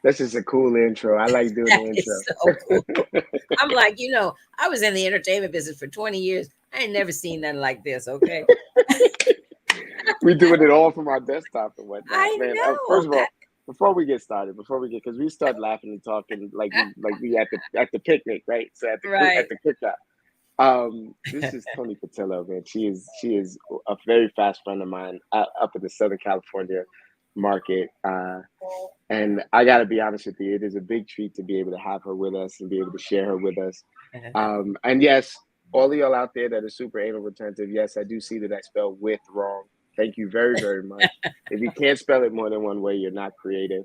That's just a cool intro. I like doing That the is intro. so cool. I'm like, I was in the entertainment business for 20 years. I ain't never seen nothing like this. Okay. We doing it all from our desktop and whatnot, I man. know First of that. all, before we get started, because we start laughing and talking like we at the picnic, right? So at Right. the cookout. This is Toni Patillo, man. She is a very fast friend of mine up in the Southern California market. And I got to be honest with you, it is a big treat to be able to have her with us and be able to share her with us. And yes, all of y'all out there that are super anal retentive, yes, I do see that I spell with wrong. Thank you very, very much. If you can't spell it more than one way, you're not creative.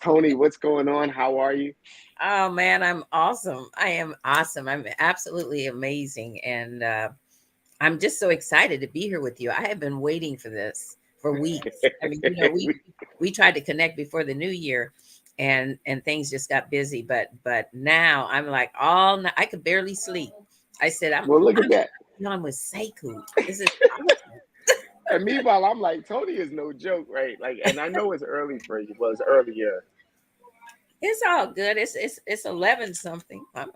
Toni, what's going on? How are you? Oh man, I'm awesome. I am awesome. I'm absolutely amazing. And I'm just so excited to be here with you. I have been waiting for this for weeks. I mean, we tried to connect before the new year and things just got busy, but now I'm like all night, I could barely sleep. I said Well, look at I'm that. on with Sekou. This is awesome. And meanwhile, I'm like, Toni is no joke, right? Like, and I know it's early for you. Well, it's earlier. It's all good. It's 11 something. I'm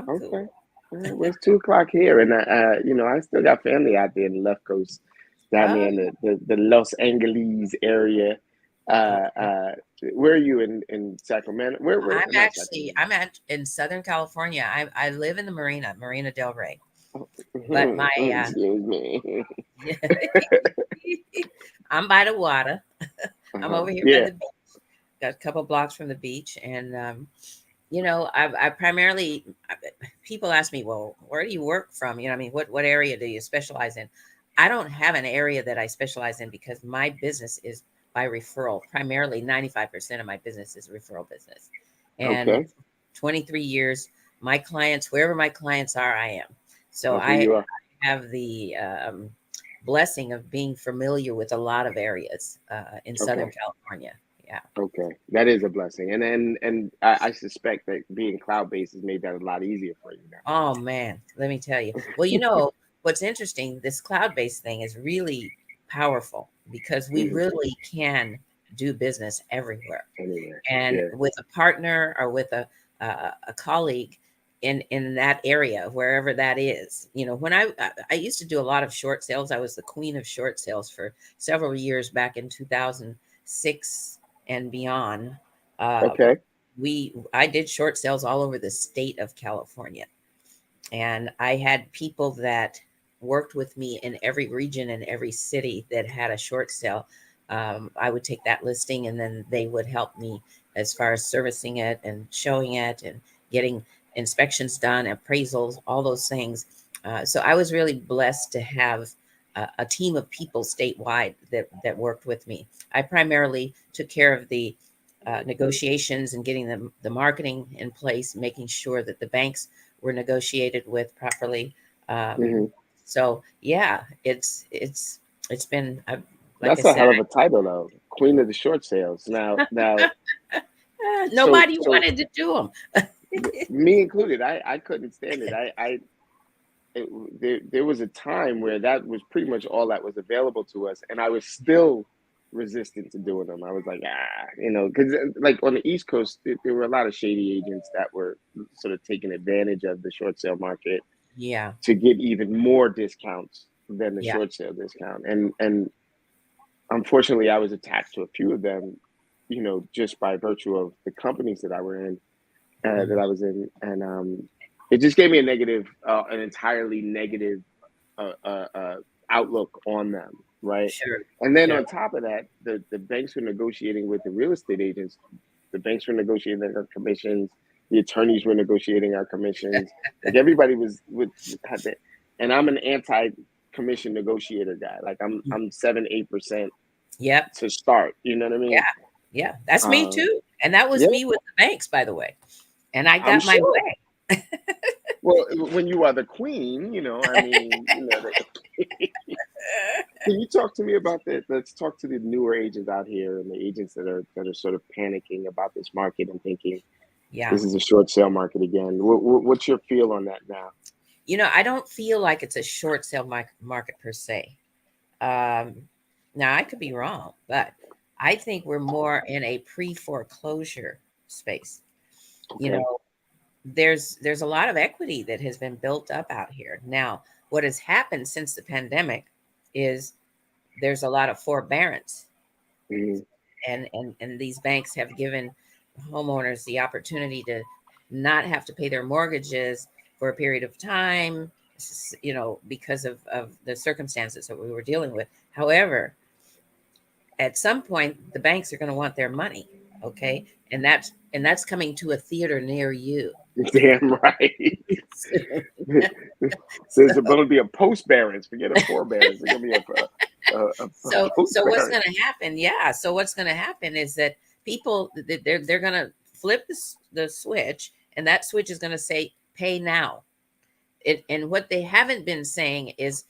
cool. Okay. All right, well, it's 2 o'clock here, and I still got family out there in the left coast, down there Oh, in the Los Angeles area. okay. Where are you in Sacramento? Where? Not Sacramento. I'm at in Southern California. I live in the Marina Del Rey. But my Excuse me. I'm by the water. I'm over here by Yeah. the beach. Got a couple blocks from the beach, and I primarily people ask me, well, where do you work from? I mean, what area do you specialize in? I don't have an area that I specialize in because my business is by referral. Primarily, 95% of my business is referral business, and Okay. 23 years, my clients, wherever my clients are, I am. So That's where I you are. have the blessing of being familiar with a lot of areas in Southern Okay. California. Yeah. Okay. That is a blessing, and I suspect that being cloud based has made that a lot easier for you now. Oh man, let me tell you. Well, what's interesting, this cloud-based thing is really powerful because we Hmm. really can do business everywhere. Anyway. And Yeah. with a partner or with a colleague in that area, wherever that is. When I used to do a lot of short sales. I was the queen of short sales for several years back in 2006 and beyond. Uh, Okay. I did short sales all over the state of California, and I had people that worked with me in every region and every city that had a short sale. I would take that listing and then they would help me as far as servicing it and showing it and getting inspections done, appraisals, all those things. So I was really blessed to have a team of people statewide that worked with me. I primarily took care of the negotiations and getting the marketing in place, making sure that the banks were negotiated with properly. Um, Hmm. so yeah, it's been like I That's a said, hell of a title, though. Queen of the short sales. Now, so nobody so wanted to do them. me included, I couldn't stand it. It, there was a time where that was pretty much all that was available to us, and I was still resistant to doing them. I was like, because like on the East Coast, there were a lot of shady agents that were sort of taking advantage of the short sale market Yeah, to get even more discounts than the yeah. short sale discount. And unfortunately, I was attached to a few of them, just by virtue of the companies that I were in, that Mhm. I was in, and it just gave me an entirely negative outlook on them, right? Sure, And then sure. on top of that, the banks were negotiating with the real estate agents. The banks were negotiating their commissions. The attorneys were negotiating our commissions. Like everybody had that, and I'm an anti-commission negotiator guy. Like Mm. I'm 7-8% Yep. to start. You know what I Yeah, mean? yeah. That's me Um, too, and that was yeah, me with the banks, by the way. And I I'm got my sure. way. Well, when you are the queen, I mean, can you talk to me about that? Let's talk to the newer agents out here and the agents that are sort of panicking about this market and thinking Yeah. this is a short sale market again. What's your feel on that now? I don't feel like it's a short sale market per se. Um, Now I could be wrong, but I think we're more in a pre-foreclosure space. You Okay. know, there's a lot of equity that has been built up out here. Now, what has happened since the pandemic is there's a lot of forbearance, Mm-hmm. and these banks have given homeowners the opportunity to not have to pay their mortgages for a period of time, because of the circumstances that we were dealing with. However, at some point the banks are going to want their money, okay, and that's coming to a theater near you. Damn right. There's so going to be a post-Barons. Forget a forbearance. There's going to be a so what's post-Barons. going to happen, yeah, so what's going to happen is that people, they're going to flip the switch, and that switch is going to say pay now. And what they haven't been saying is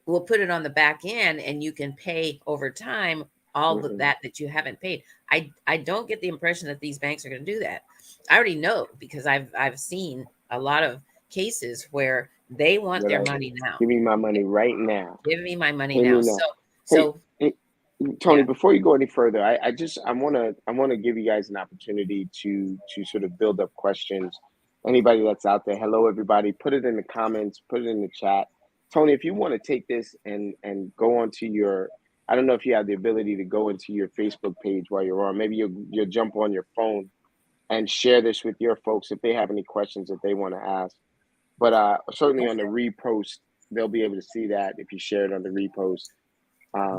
we'll put it on the back end and you can pay over time all of Mm-hmm. that you haven't paid. I don't get the impression that these banks are going to do that. I already know, because I've seen a lot of cases where they want their Like, money now. give me my money right now. Give me my money Pay now. me So now. Hey, so hey, Tony, yeah. before you go any further, I wanna give you guys an opportunity to sort of build up questions. Anybody that's out there, hello everybody, put it in the comments, put it in the chat. Tony, if you want to take this and go onto your, I don't know if you have the ability to go into your Facebook page while you're on. Maybe you'll jump on your phone and share this with your folks if they have any questions that they want to ask. But certainly on the repost, they'll be able to see that if you share it on the repost,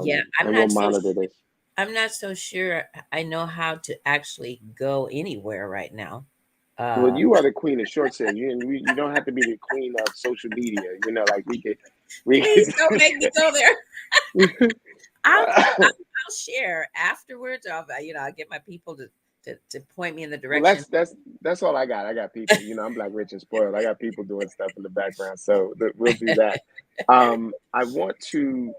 Yeah, and we'll monitor this. I'm not so sure I know how to actually go anywhere right now. Well, Uh you are the queen of short sales. You don't have to be the queen of social media. Like we could. Please don't make me go there. I'll share afterwards. I'll get my people to point me in the Well, direction. that's all I got. I got people. I'm black, rich, and spoiled. I got people doing stuff in the background, so we'll do that. I want to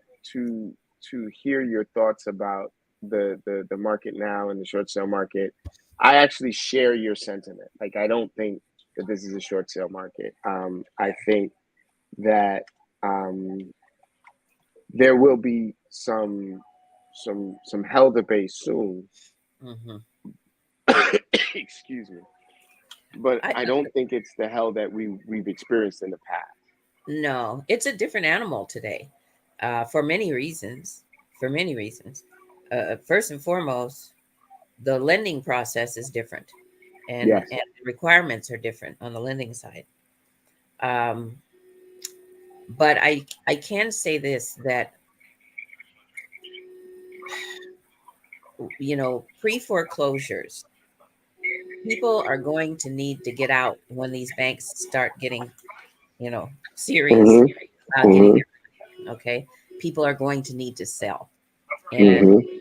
to hear your thoughts about the market now and the short sale market. I actually share your sentiment. Like, I don't think that this is a short sale market. I think that um, there will be some hell to pay soon. Hmm. Excuse me, but I I don't think it's the hell that we've experienced in the past. No, it's a different animal today, for many reasons. For many reasons, first and foremost, the lending process is different, Yes. and the requirements are different on the lending side. Um, but I can say this, that pre foreclosures, people are going to need to get out when these banks start getting serious Mm-hmm. about getting Mm-hmm. their, okay, people are going to need to sell. And Mm-hmm.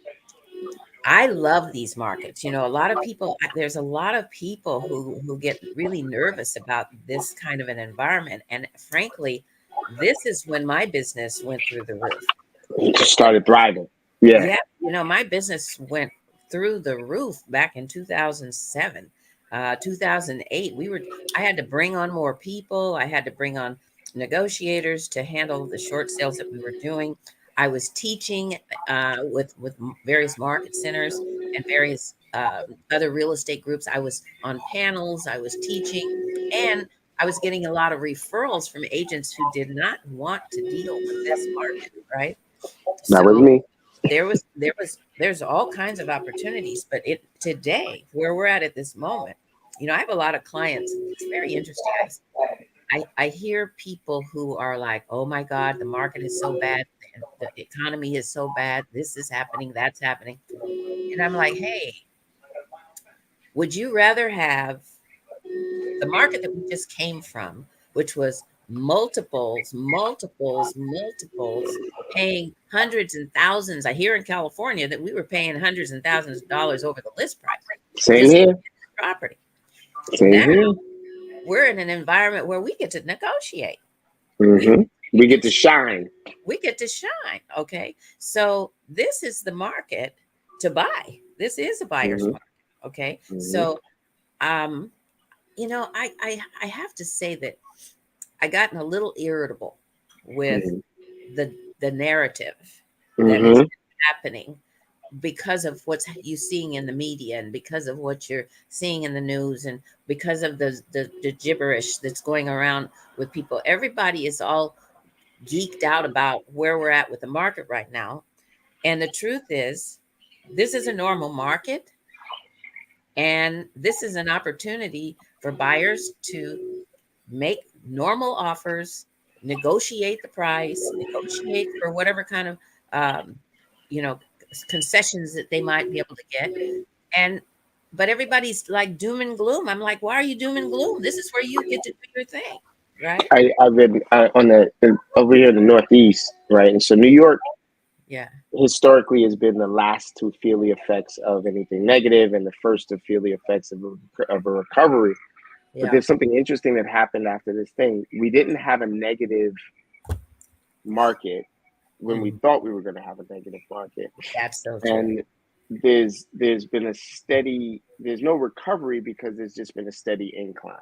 I love these markets. A lot of people, there's a lot of people who get really nervous about this kind of an environment. And frankly, this is when my business went through the roof. Just started thriving. Yeah. Yeah, my business went through the roof back in 2007, 2008. I had to bring on more people. I had to bring on negotiators to handle the short sales that we were doing. I was teaching with various market centers and various other real estate groups. I was on panels. I was teaching, and I was getting a lot of referrals from agents who did not want to deal with this market, right? That was So me. there's all kinds of opportunities, but it today, where we're at this moment, I have a lot of clients. It's very interesting. I hear people who are like, oh my God, the market is so bad, and the economy is so bad, this is happening, that's happening. And I'm like, hey, would you rather have the market that we just came from, which was multiples, paying hundreds and thousands? I hear in California that we were paying hundreds and thousands of dollars over the list price Same just to here. get the property. Same Now here. we're in an environment where we get to negotiate. We Mm-hmm. we We get get to to shine. we get to shine. Okay, so this is the market to buy. This is a buyer's Mm-hmm. market. Okay, Mm-hmm. so um, I have to say that I gotten a little irritable with Mm-hmm. the narrative that has Mm-hmm. been happening because of what's you seeing in the media, and because of what you're seeing in the news, and because of the gibberish that's going around with people. Everybody is all geeked out about where we're at with the market right now. And the truth is, this is a normal market, and this is an opportunity for buyers to make normal offers, negotiate the price, negotiate for whatever kind of um, you know concessions that they might be able to get. And but everybody's like doom and gloom. I'm like, why are you doom and gloom? This is where you get to do your thing, right? I've been on the over here in the Northeast, right? And so New York Yeah, historically has been the last to feel the effects of anything negative and the first to feel the effects of a recovery. But yeah, there's something interesting that happened after this thing. We didn't have a negative market when we mm, thought we were going to have a negative market. that's so true. And there's been a steady, there's no recovery because there's just been a steady incline.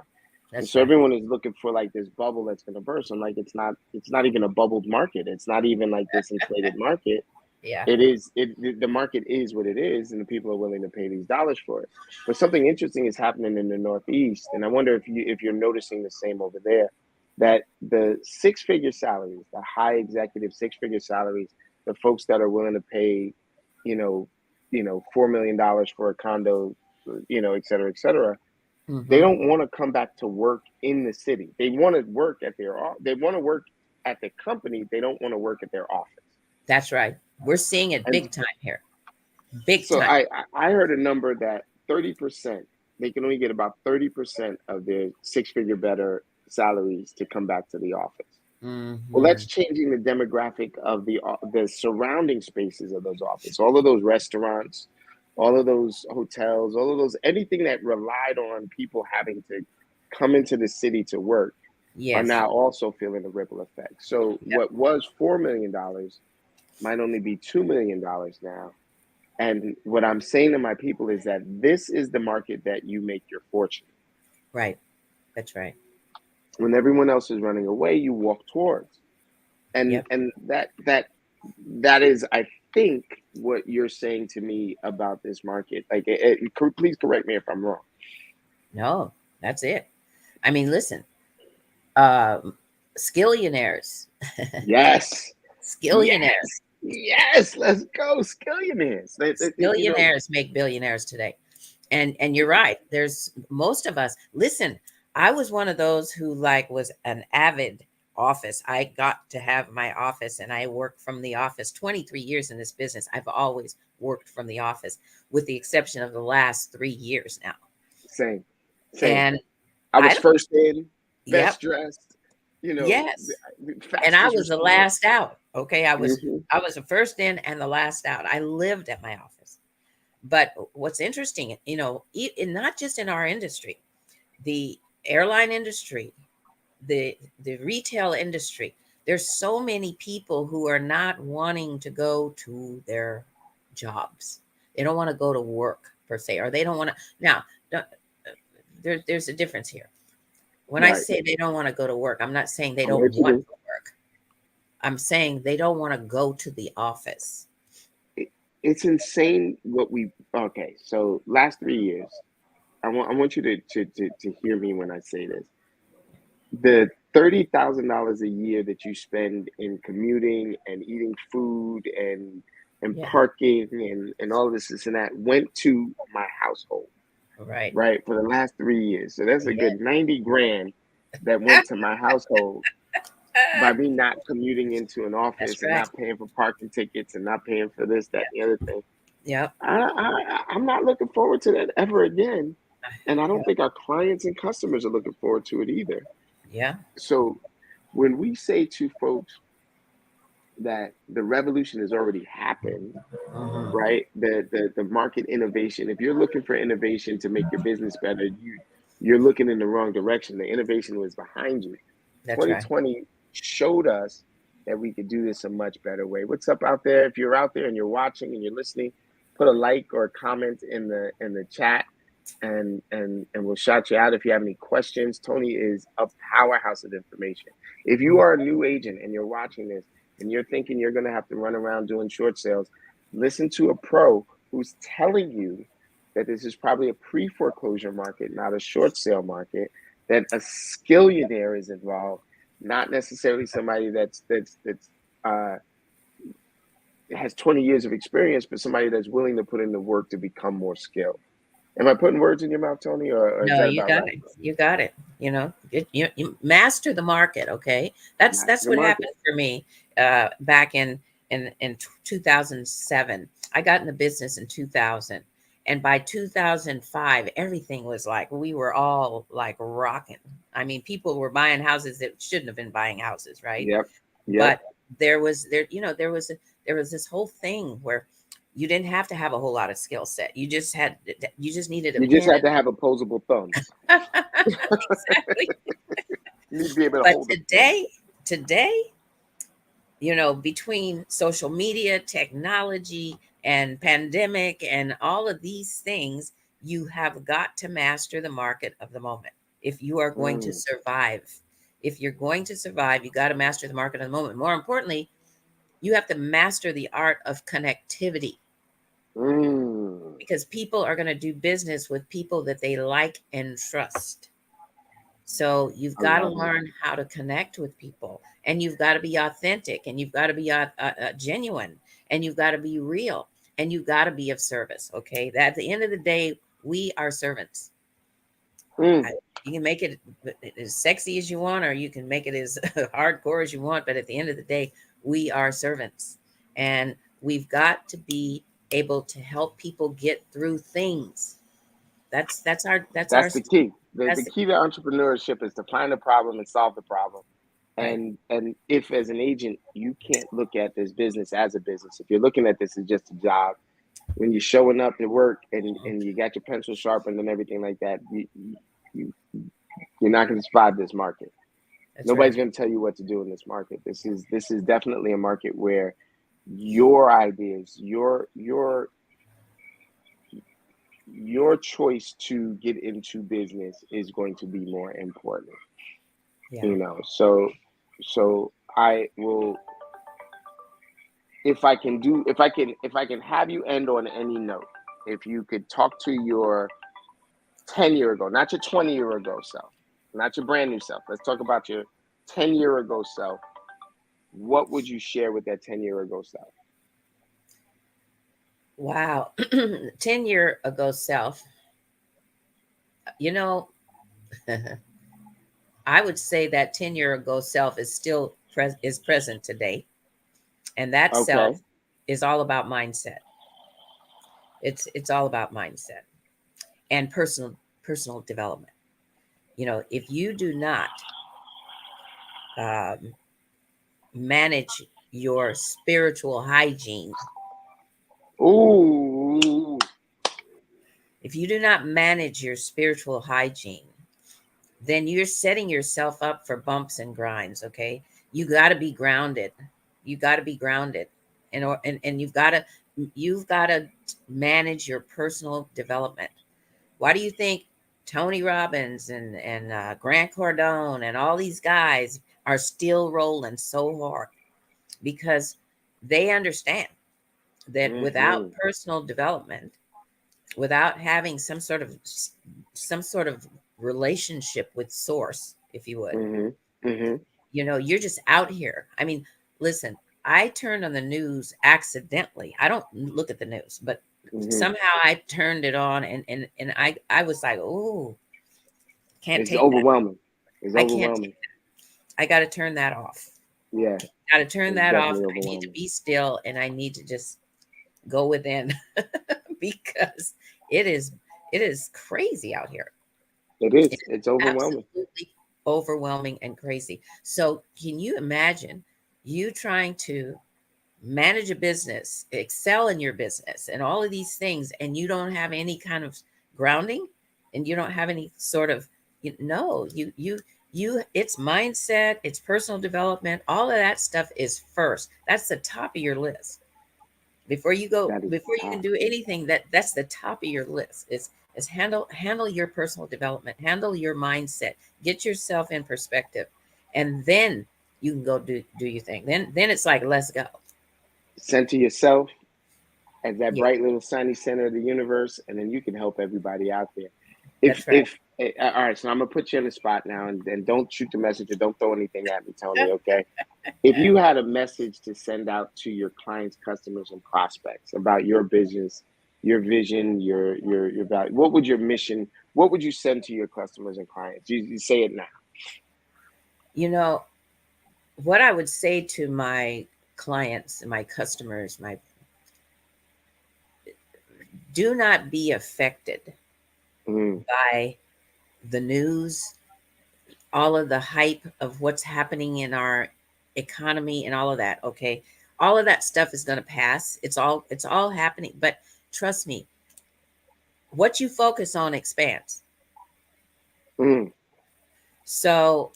And That's so right. everyone is looking for like this bubble that's going to burst. I'm like, it's not even a bubbled market. It's not even like this inflated market. Yeah, The market is what it is, and the people are willing to pay these dollars for it. But something interesting is happening in the Northeast, and I wonder if you're noticing the same over there, that the six-figure salaries, the high executive six-figure salaries, the folks that are willing to pay, you know, $4 million for a condo, et cetera, they hmm, don't want to come back to work in the city. They want to work at they want to work at the company. They don't want to work at their office. that's right. We're seeing it And big time here, big so time. I heard a number that 30%, they can only get about 30% of their six-figure better salaries to come back to the office. Well, that's Hmm. changing the demographic of the surrounding spaces of those offices. All of those restaurants, all of those hotels, all of those anything that relied on people having to come into the city to work are Yes. now also feeling the ripple effect. So Yep. what was $4 million might only be $2 million now. And what I'm saying to my people is that this is the market that you make your fortune. Right. That's right. When everyone else is running away, you walk towards. And Yep. and that is, I think, what you're saying to me about this market. Like, please correct me if I'm wrong. No, that's it. I mean, listen, um, skillionaires, Yes, skillionaires, yes, yes. Let's go, skillionaires. skillionaires make billionaires today. And you're right. There's most of us. Listen, I was one of those who like was an avid office. I got to have my office, and I worked from the office 23 years in this business. I've always worked from the office, with the exception of the last 3 years now. Same, same. And I I was don't, first in, yep, best dressed, yes. And I fastest was the response. last out. Okay. Hmm. I was the first in and the last out. I lived at my office. But what's interesting, not just in our industry, the airline industry, the retail industry, there's so many people who are not wanting to go to their jobs. They don't want to go to work per se, or they don't want to. Now, there's a difference here. When I Right. say they don't want to go to work, I'm not saying they I know don't what you want mean. to work. I'm saying they don't want to go to the office. It's insane what we. Okay, so last 3 years, I want you to hear me when I say this. The $30,000 a year that you spend in commuting and eating food and Yeah, parking and all of this and that went to my household, right. right, for the last 3 years. So that's a Yeah. good 90 grand that went to my household by me not commuting into an That's office and right. not paying for parking tickets and not paying for this, that, Yep. and the other thing. Yep. I'm not looking forward to that ever again. And I don't Yep. think our clients and customers are looking forward to it either. Yeah. So when we say to folks that the revolution has already happened, Hmm. right? The market innovation, if you're looking for innovation to make your business better, you're looking in the wrong direction. The innovation was behind you. That's right. 2020 showed us that we could do this a much better way. What's up out there? If you're out there and you're watching and you're listening, put a like or a comment in the chat, and we'll shout you out if you have any questions. Tony is a powerhouse of information. If you Mhm. are a new agent and you're watching this and you're thinking you're going to have to run around doing short sales, Listen to a pro who's telling you that this is probably a pre-foreclosure market, not a short sale market, that a skillionaire is involved, not necessarily somebody that's uh, has 20 years of experience, but somebody that's willing to put in the work to become more skilled. Am I putting words in your mouth, Tony, or is No, that you about got right? it. You got it. You master the market. Okay, Master that's the what market. happened for me back in 2007. I got in the business in 2000, and by 2005, everything was like we were all like rocking. I mean, people were buying houses that shouldn't have been buying houses, right? Yep. Yep. But there was this whole thing where you didn't have to have a whole lot of skill set. You just needed a You just pen had to have opposable thumbs. and exactly. You need to be able to But hold a pen. today, between social media, technology, and pandemic, and all of these things, you have got to master the market of the moment if you are going to Mm, survive. If you're going to survive, you got to master the market of the moment. More importantly, you have to master the art of connectivity, mm. because people are going to do business with people that they like and trust. So you've I got to love it. learn how to connect with people, and you've got to be authentic, and you've got to be genuine, and you've got to be real, and you've got to be of service. Okay. That at the end of the day, we are servants. Mm, You can make it as sexy as you want, or you can make it as hardcore as you want. But at the end of the day, we are servants, and we've got to be able to help people get through things. That's our that's the key. The that's key to entrepreneurship is to find a problem and solve the problem. right. And if as an agent you can't look at this business as a business, if you're looking at this as just a job, when you're showing up to work and you got your pencil sharpened and everything like that, you you're not going to survive this market. That's Nobody's right. going to tell you what to do in this market. This is definitely a market where your ideas, your choice to get into business is going to be more important. Yeah. So I will, if I can have you end on any note, if you could talk to your 10-year ago, not your 20-year ago self, not your brand new self. Let's talk about your 10-year ago self. What would you share with that 10-year ago self? Wow. 10-year ago self, you know, I would say that 10-year ago self is still is present today. And that Okay. self is all about mindset. It's all about mindset and personal development. If you do not um, manage your spiritual hygiene, Ooh. if you do not manage your spiritual hygiene, then you're setting yourself up for bumps and grinds. Okay. You got to be grounded. You got to be grounded. And you've got to manage your personal development. Why do you think Tony Robbins and Grant Cardone and all these guys are still rolling so hard? Because they understand that without Mm-hmm. personal development, without having some sort of relationship with source, if you would, Mm-hmm. Mm-hmm. you're just out here. I mean, listen, I turned on the news accidentally. I don't look at the news, but Mm-hmm. somehow I turned it on, and I was like, oh, can't It's take that. overwhelming. It's I can't overwhelming. take I got to turn that off. Yeah, Got to turn it's that off. definitely I need to overwhelming. be still, and I need to just go within because it is it is crazy out here. It It is. is It's overwhelming. absolutely overwhelming and crazy. So, can you imagine you trying to manage a business, excel in your business, and all of these things, and you don't have any kind of grounding, and you don't have any sort of no, it's mindset, it's personal development, all of that stuff is first. That's the top of your list That is before you can top. do anything. That's the top of your list is handle your personal development, handle your mindset, get yourself in perspective, and then you can go do your thing. Then it's like, let's go. Center yourself, as that Yeah, bright little sunny center of the universe, and then you can help everybody out there. that's right. If all right, so I'm gonna put you on the spot now, and don't shoot the messenger, don't throw anything at me, Toni. Okay, if you had a message to send out to your clients, customers, and prospects about your business, your vision, your value, what would your mission? What would you send to your customers and clients? You say it now. You know, what I would say to my clients and my customers, my do not be affected Mm, by the news, all of the hype of what's happening in our economy and all of that. Okay. All of that stuff is going to pass. It's all happening. But trust me, what you focus on expands. mm, So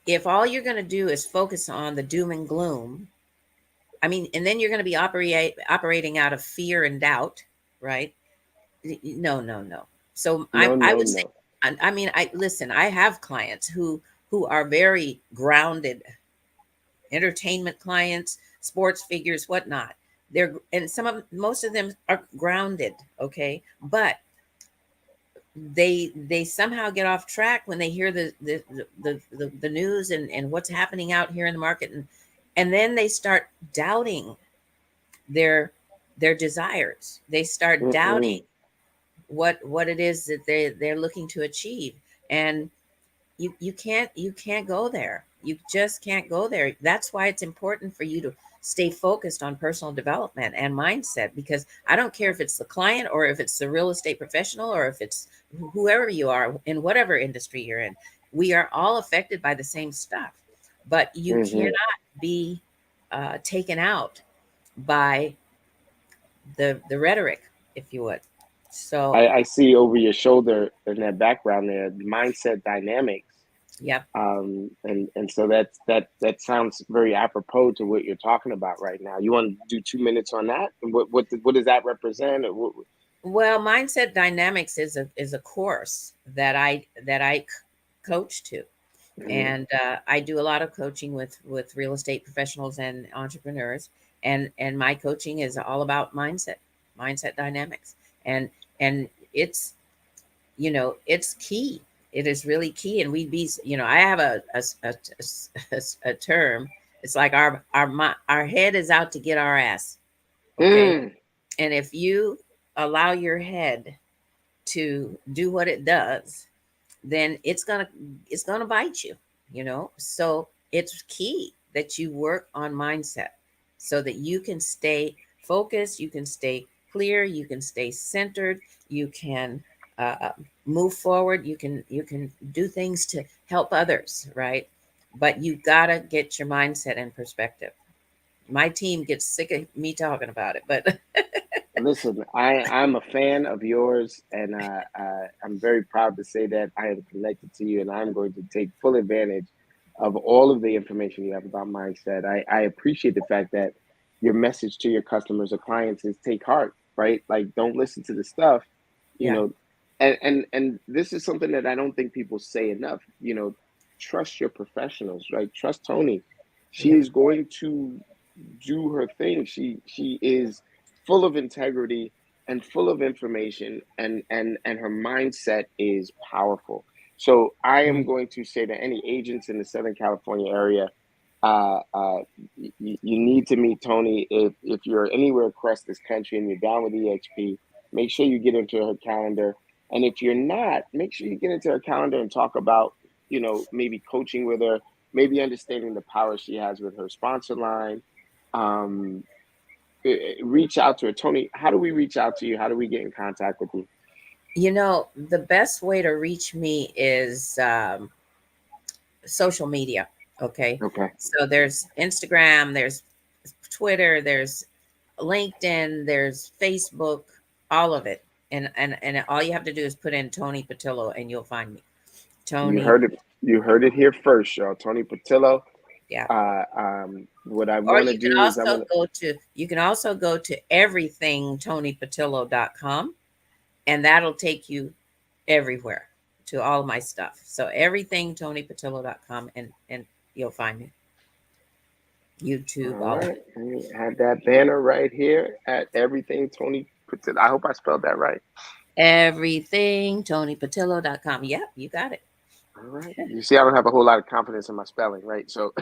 if all you're going to do is focus on the doom and gloom, I mean, and then you're going to be operating out of fear and doubt, right? No, no, no. So no, I no, would say, no. I mean, I listen. I have clients who are very grounded, entertainment clients, sports figures, whatnot. They're and some of most of them are grounded, okay, but they somehow get off track when they hear the news and what's happening out here in the market, and then they start doubting their their desires. They start doubting Mm-mm, what it is that they're looking to achieve, and you can't go there. You just can't go there. That's why it's important for you to stay focused on personal development and mindset, because I don't care if it's the client or if it's the real estate professional or if it's whoever you are in whatever industry you're in. We are all affected by the same stuff, but you mm-hmm. cannot be taken out by the rhetoric, if you would. So, I see over your shoulder in that background there, mindset dynamics. yep. And so that sounds very apropos to what you're talking about right now. You want to do 2 minutes on that? And what does that represent? Or what, Well, mindset dynamics is a course that I coach to, mm-hmm, and I do a lot of coaching with real estate professionals and entrepreneurs, and my coaching is all about mindset dynamics, and it's it's key. It is really key, and I have a term. It's like our head is out to get our ass. Okay, mm, and if you allow your head to do what it does, then it's gonna bite you, So it's key that you work on mindset so that you can stay focused, you can stay clear, you can stay centered, you can uh, move forward, you can do things to help others, right? But you gotta get your mindset in perspective. My team gets sick of me talking about it, but listen, I'm a fan of yours, and I'm very proud to say that I am connected to you, and I'm going to take full advantage of all of the information you have about mindset. I appreciate the fact that your message to your customers or clients is take heart, right? Like, don't listen to the stuff, you yeah, know, and this is something that I don't think people say enough. Trust your professionals, right? Trust Toni. She yeah. is going to do her thing. She is full of integrity and full of information, and her mindset is powerful. So I am Mm. going to say to any agents in the Southern California area, uh, uh, you need to meet Toni. If you're anywhere across this country and you're down with EXP, make sure you get into her calendar. And if you're not, make sure you get into her calendar and talk about, maybe coaching with her, maybe understanding the power she has with her sponsor line. Um, Reach out to her. Toni, how do we reach out to you? How do we get in contact with you? The best way to reach me is social media. Okay. Okay. So there's Instagram, there's Twitter, there's LinkedIn, there's Facebook, all of it. And all you have to do is put in Toni Patillo and you'll find me. You Toni, heard it. You heard it here first, y'all. Toni Patillo. yeah. What I Or want to do is I want to. you can also go to everythingtonipatillo.com, and that'll take you everywhere to all my stuff. So everythingtonipatillo.com, and you'll find me. YouTube, All all of right. it. And have that banner right here at everything Tony puts it. I hope I spelled that right. Everything, ToniPatillo.com. Yep, you got it. All right. You see, I don't have a whole lot of confidence in my spelling, right? So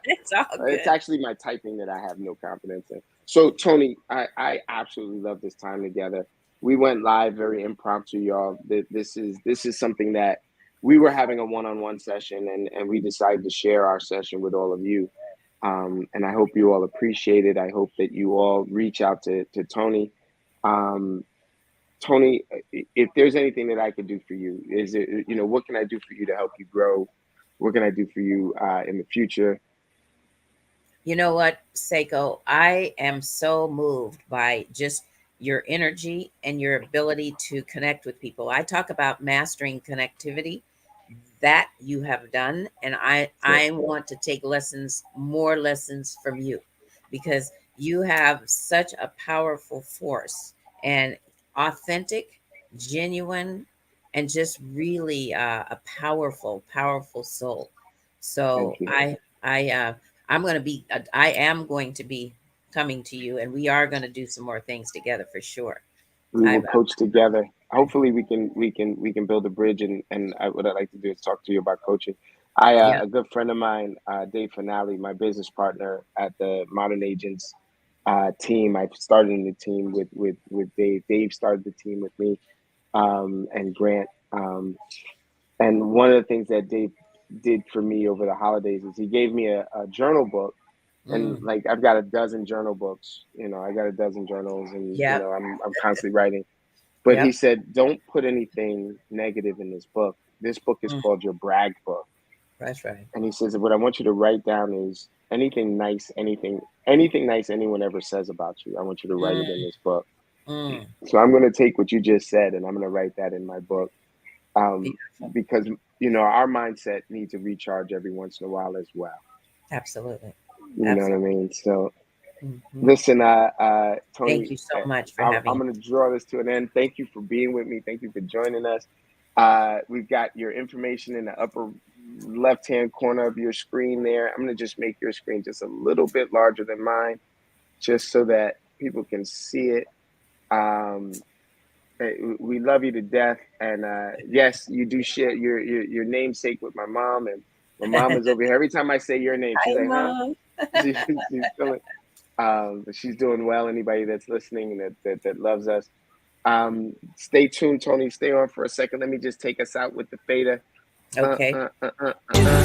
It's all it's good. actually my typing that I have no confidence in. So, Tony, I absolutely love this time together. We went live very impromptu, y'all. This is something that we were having a one-on-one session, and we decided to share our session with all of you. And I hope you all appreciate it. I hope that you all reach out to Tony. Um, Tony, if there's anything that I could do for you, is it, what can I do for you to help you grow? What can I do for you in the future? You know what, Seiko? I am so moved by just your energy and your ability to connect with people. I talk about mastering connectivity that you have done, and I want to take lessons, more lessons from you, because you have such a powerful force and authentic, genuine, and just really a powerful soul. So Thank you. I'm going to be, I am going to be coming to you, and we are going to do some more things together for sure. We will I've, coach together. Hopefully, we can build a bridge. And what I'd like to do is talk to you about coaching. yeah, A good friend of mine, Dave Finale, my business partner at the Modern Agents team. I started in the team with Dave. Dave started the team with me and Grant. And one of the things that Dave did for me over the holidays is he gave me a journal book. And mm, like I've got a dozen journal books, I got a dozen journals, and yep, I'm constantly writing. But he yep, said, don't put anything negative in this book. This book is mm, called your brag book. that's right. And he says, what I want you to write down is anything nice anyone ever says about you. I want you to write it in Mm, this book. mm, So I'm going to take what you just said and I'm going to write that in my book. Um, beautiful. because, our mindset needs a recharge every once in a while as well. Absolutely. You know what I Absolutely. mean? So Hmm. listen, Thank Tony, you so much for I'm having. going to draw this to an end. Thank you for being with me. Thank you for joining us. We've got your information in the upper left-hand corner of your screen there. I'm going to just make your screen just a little bit larger than mine, just so that people can see it. Um, we love you to death, and yes, you do share your namesake with my mom, and my mom is over here. Every time I say your name, she's Hi, like, "Huh?" Mom. She's feeling. But she's doing well. Anybody that's listening that loves us, stay tuned, Tony. Stay on for a second. Let me just take us out with the fader. Uh, Okay. uh, uh, uh, uh, uh.